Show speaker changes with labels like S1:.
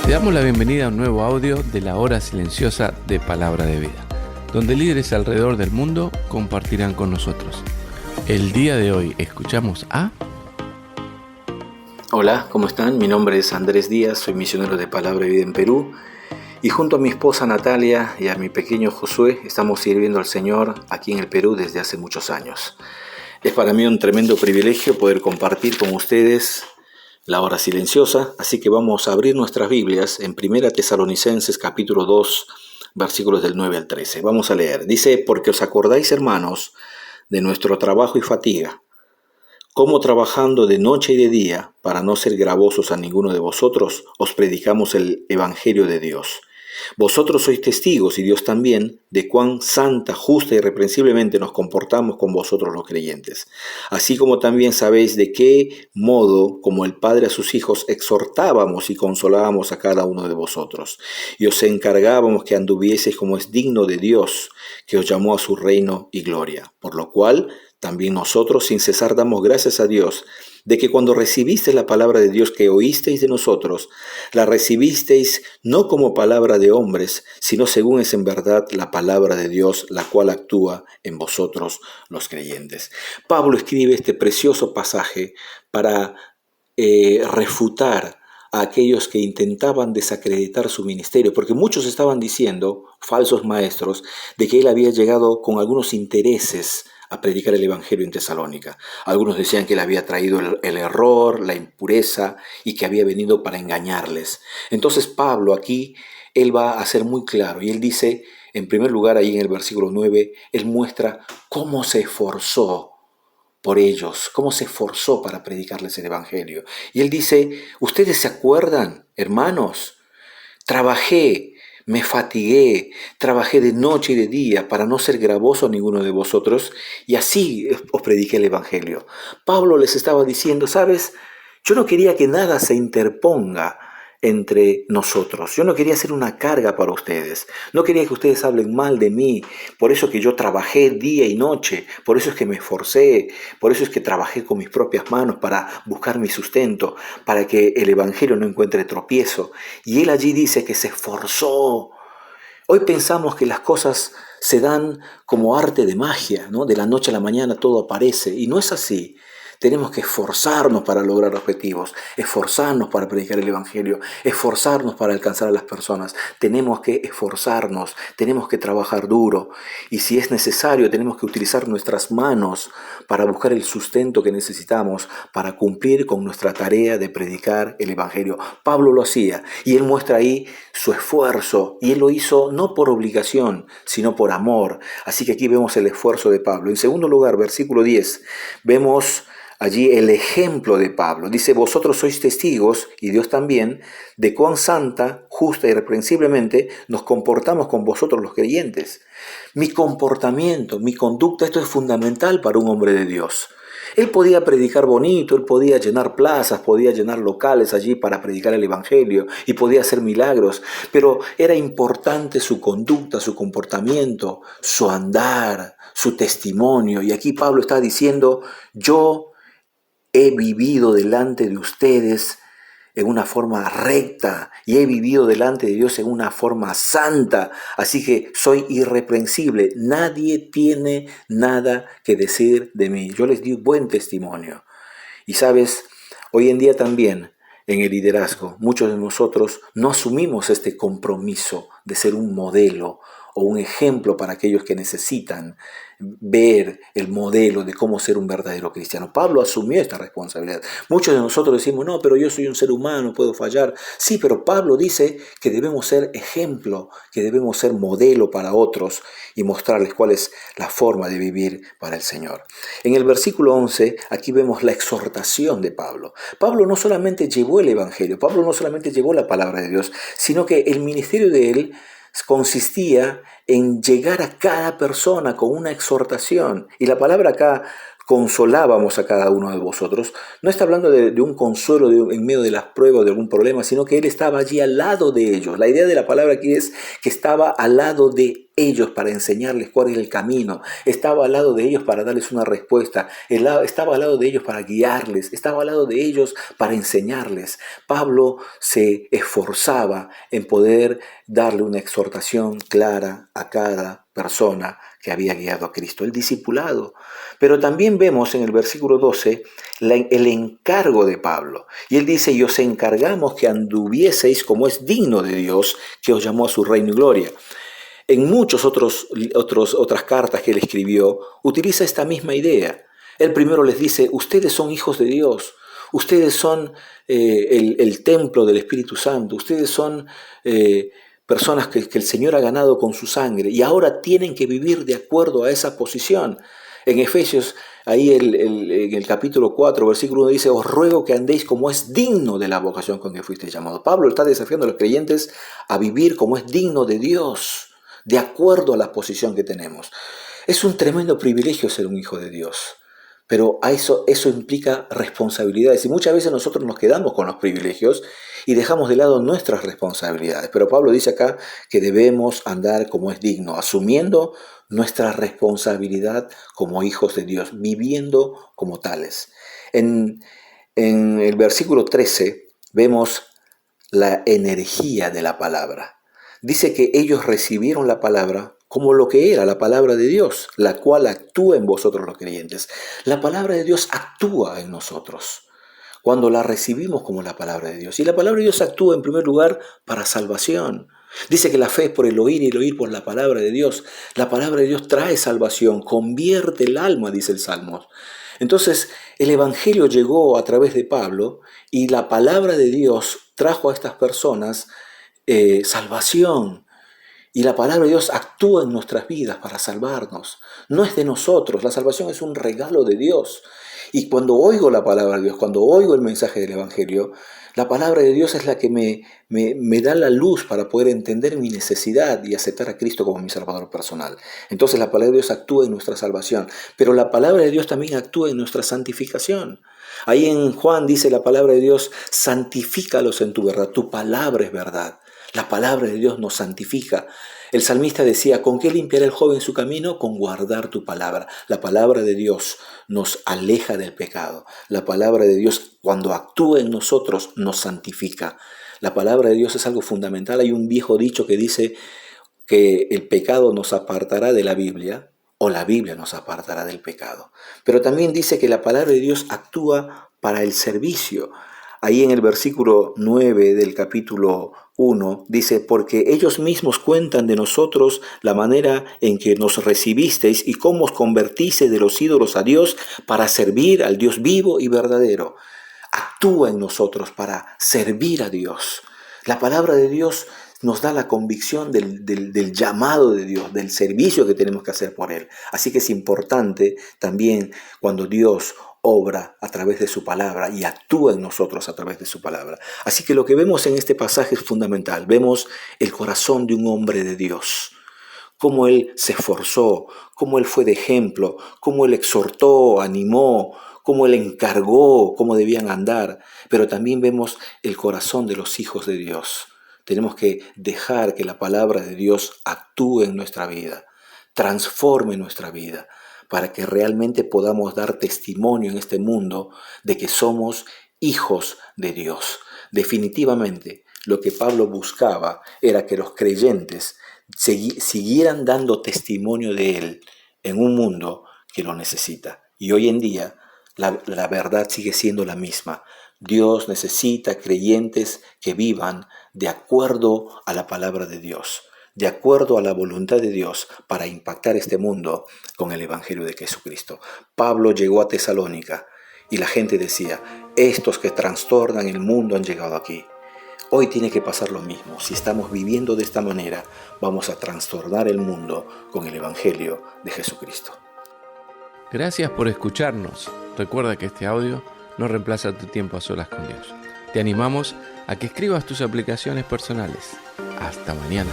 S1: Te damos la bienvenida a un nuevo audio de la hora silenciosa de Palabra de Vida, donde líderes alrededor del mundo compartirán con nosotros. El día de hoy escuchamos a...
S2: Hola, ¿cómo están? Mi nombre es Andrés Díaz, soy misionero de Palabra de Vida en Perú y junto a mi esposa Natalia y a mi pequeño Josué estamos sirviendo al Señor aquí en el Perú desde hace muchos años. Es para mí un tremendo privilegio poder compartir con ustedes la hora silenciosa, así que vamos a abrir nuestras Biblias en 1 Tesalonicenses capítulo 2, versículos del 9 al 13. Vamos a leer. Dice, porque os acordáis, hermanos, de nuestro trabajo y fatiga, cómo trabajando de noche y de día, para no ser gravosos a ninguno de vosotros, os predicamos el Evangelio de Dios. Vosotros sois testigos, y Dios también, de cuán santa, justa y irreprensiblemente nos comportamos con vosotros los creyentes. Así como también sabéis de qué modo, como el Padre a sus hijos, exhortábamos y consolábamos a cada uno de vosotros. Y os encargábamos que anduvieseis como es digno de Dios, que os llamó a su reino y gloria. Por lo cual, también nosotros sin cesar damos gracias a Dios, de que cuando recibisteis la palabra de Dios que oísteis de nosotros, la recibisteis no como palabra de hombres, sino según es en verdad la palabra de Dios, la cual actúa en vosotros los creyentes. Pablo escribe este precioso pasaje para refutar a aquellos que intentaban desacreditar su ministerio, porque muchos estaban diciendo, falsos maestros, de que él había llegado con algunos intereses a predicar el Evangelio en Tesalónica. Algunos decían que él había traído el error, la impureza y que había venido para engañarles. Entonces Pablo aquí, él va a ser muy claro y él dice, en primer lugar ahí en el versículo 9, él muestra cómo se esforzó por ellos, cómo se esforzó para predicarles el Evangelio. Y él dice, ¿ustedes se acuerdan, hermanos? Trabajé, me fatigué, trabajé de noche y de día para no ser gravoso a ninguno de vosotros y así os prediqué el Evangelio. Pablo les estaba diciendo, ¿sabes? Yo no quería que nada se interponga entre nosotros. Yo no quería ser una carga para ustedes. No quería que ustedes hablen mal de mí. Por eso que yo trabajé día y noche. Por eso es que me esforcé. Por eso es que trabajé con mis propias manos para buscar mi sustento, para que el Evangelio no encuentre tropiezo. Y él allí dice que se esforzó. Hoy pensamos que las cosas se dan como arte de magia, ¿no? De la noche a la mañana todo aparece. Y no es así. Tenemos que esforzarnos para lograr objetivos, esforzarnos para predicar el Evangelio, esforzarnos para alcanzar a las personas. Tenemos que esforzarnos, tenemos que trabajar duro y si es necesario tenemos que utilizar nuestras manos para buscar el sustento que necesitamos para cumplir con nuestra tarea de predicar el Evangelio. Pablo lo hacía y él muestra ahí su esfuerzo y él lo hizo no por obligación, sino por amor. Así que aquí vemos el esfuerzo de Pablo. En segundo lugar, versículo 10, vemos allí el ejemplo de Pablo. Dice, vosotros sois testigos, y Dios también, de cuán santa, justa y irreprensiblemente nos comportamos con vosotros los creyentes. Mi comportamiento, mi conducta, esto es fundamental para un hombre de Dios. Él podía predicar bonito, él podía llenar plazas, podía llenar locales allí para predicar el Evangelio y podía hacer milagros, pero era importante su conducta, su comportamiento, su andar, su testimonio. Y aquí Pablo está diciendo, yo he vivido delante de ustedes en una forma recta y he vivido delante de Dios en una forma santa. Así que soy irreprensible. Nadie tiene nada que decir de mí. Yo les di buen testimonio. Y sabes, hoy en día también en el liderazgo, muchos de nosotros no asumimos este compromiso de ser un modelo o un ejemplo para aquellos que necesitan ver el modelo de cómo ser un verdadero cristiano. Pablo asumió esta responsabilidad. Muchos de nosotros decimos, no, pero yo soy un ser humano, puedo fallar. Sí, pero Pablo dice que debemos ser ejemplo, que debemos ser modelo para otros y mostrarles cuál es la forma de vivir para el Señor. En el versículo 11, aquí vemos la exhortación de Pablo. Pablo no solamente llevó el Evangelio, Pablo no solamente llevó la palabra de Dios, sino que el ministerio de él consistía en llegar a cada persona con una exhortación. Y la palabra acá, consolábamos a cada uno de vosotros. No está hablando de un consuelo en medio de las pruebas, de algún problema, sino que Él estaba allí al lado de ellos. La idea de la palabra aquí es que estaba al lado de ellos para enseñarles cuál era el camino. Estaba al lado de ellos para darles una respuesta. Estaba al lado de ellos para guiarles. Estaba al lado de ellos para enseñarles. Pablo se esforzaba en poder darle una exhortación clara a cada persona que había guiado a Cristo, el discipulado. Pero también vemos en el versículo 12 el encargo de Pablo. Y él dice, y os encargamos que anduvieseis como es digno de Dios, que os llamó a su reino y gloria. En muchas otras cartas que él escribió, utiliza esta misma idea. Él primero les dice, ustedes son hijos de Dios, ustedes son el templo del Espíritu Santo, ustedes son personas que el Señor ha ganado con su sangre y ahora tienen que vivir de acuerdo a esa posición. En Efesios, ahí en el capítulo 4, versículo 1 dice, os ruego que andéis como es digno de la vocación con que fuisteis llamados. Pablo está desafiando a los creyentes a vivir como es digno de Dios, de acuerdo a la posición que tenemos. Es un tremendo privilegio ser un hijo de Dios, pero eso implica responsabilidades y muchas veces nosotros nos quedamos con los privilegios y dejamos de lado nuestras responsabilidades. Pero Pablo dice acá que debemos andar como es digno, asumiendo nuestra responsabilidad como hijos de Dios, viviendo como tales. En el versículo 13 vemos la energía de la palabra. Dice que ellos recibieron la palabra como lo que era la palabra de Dios, la cual actúa en vosotros los creyentes. La palabra de Dios actúa en nosotros cuando la recibimos como la palabra de Dios. Y la palabra de Dios actúa en primer lugar para salvación. Dice que la fe es por el oír y el oír por la palabra de Dios. La palabra de Dios trae salvación, convierte el alma, dice el Salmo. Entonces, el Evangelio llegó a través de Pablo y la palabra de Dios trajo a estas personas salvación. Y la palabra de Dios actúa en nuestras vidas para salvarnos. No es de nosotros, la salvación es un regalo de Dios. Y cuando oigo la palabra de Dios, cuando oigo el mensaje del Evangelio, la palabra de Dios es la que me da la luz para poder entender mi necesidad y aceptar a Cristo como mi Salvador personal. Entonces la palabra de Dios actúa en nuestra salvación, pero la palabra de Dios también actúa en nuestra santificación. Ahí en Juan dice la palabra de Dios, santifícalos en tu verdad, tu palabra es verdad. La palabra de Dios nos santifica. El salmista decía, ¿con qué limpiará el joven su camino? Con guardar tu palabra. La palabra de Dios nos aleja del pecado. La palabra de Dios, cuando actúa en nosotros, nos santifica. La palabra de Dios es algo fundamental. Hay un viejo dicho que dice que el pecado nos apartará de la Biblia o la Biblia nos apartará del pecado. Pero también dice que la palabra de Dios actúa para el servicio. Ahí en el versículo 9 del capítulo 1 dice, porque ellos mismos cuentan de nosotros la manera en que nos recibisteis y cómo os convertisteis de los ídolos a Dios para servir al Dios vivo y verdadero. Actúa en nosotros para servir a Dios. La palabra de Dios nos da la convicción del llamado de Dios, del servicio que tenemos que hacer por Él. Así que es importante también cuando Dios obra a través de su palabra y actúa en nosotros a través de su palabra. Así que lo que vemos en este pasaje es fundamental. Vemos el corazón de un hombre de Dios, cómo él se esforzó, cómo él fue de ejemplo, cómo él exhortó, animó, cómo él encargó, cómo debían andar. Pero también vemos el corazón de los hijos de Dios. Tenemos que dejar que la palabra de Dios actúe en nuestra vida, transforme nuestra vida, para que realmente podamos dar testimonio en este mundo de que somos hijos de Dios. Definitivamente, lo que Pablo buscaba era que los creyentes siguieran dando testimonio de Él en un mundo que lo necesita. Y hoy en día, la verdad sigue siendo la misma. Dios necesita creyentes que vivan de acuerdo a la palabra de Dios, de acuerdo a la voluntad de Dios para impactar este mundo con el Evangelio de Jesucristo. Pablo llegó a Tesalónica y la gente decía, estos que trastornan el mundo han llegado aquí. Hoy tiene que pasar lo mismo. Si estamos viviendo de esta manera, vamos a trastornar el mundo con el Evangelio de Jesucristo.
S1: Gracias por escucharnos. Recuerda que este audio no reemplaza tu tiempo a solas con Dios. Te animamos a que escribas tus aplicaciones personales. Hasta mañana.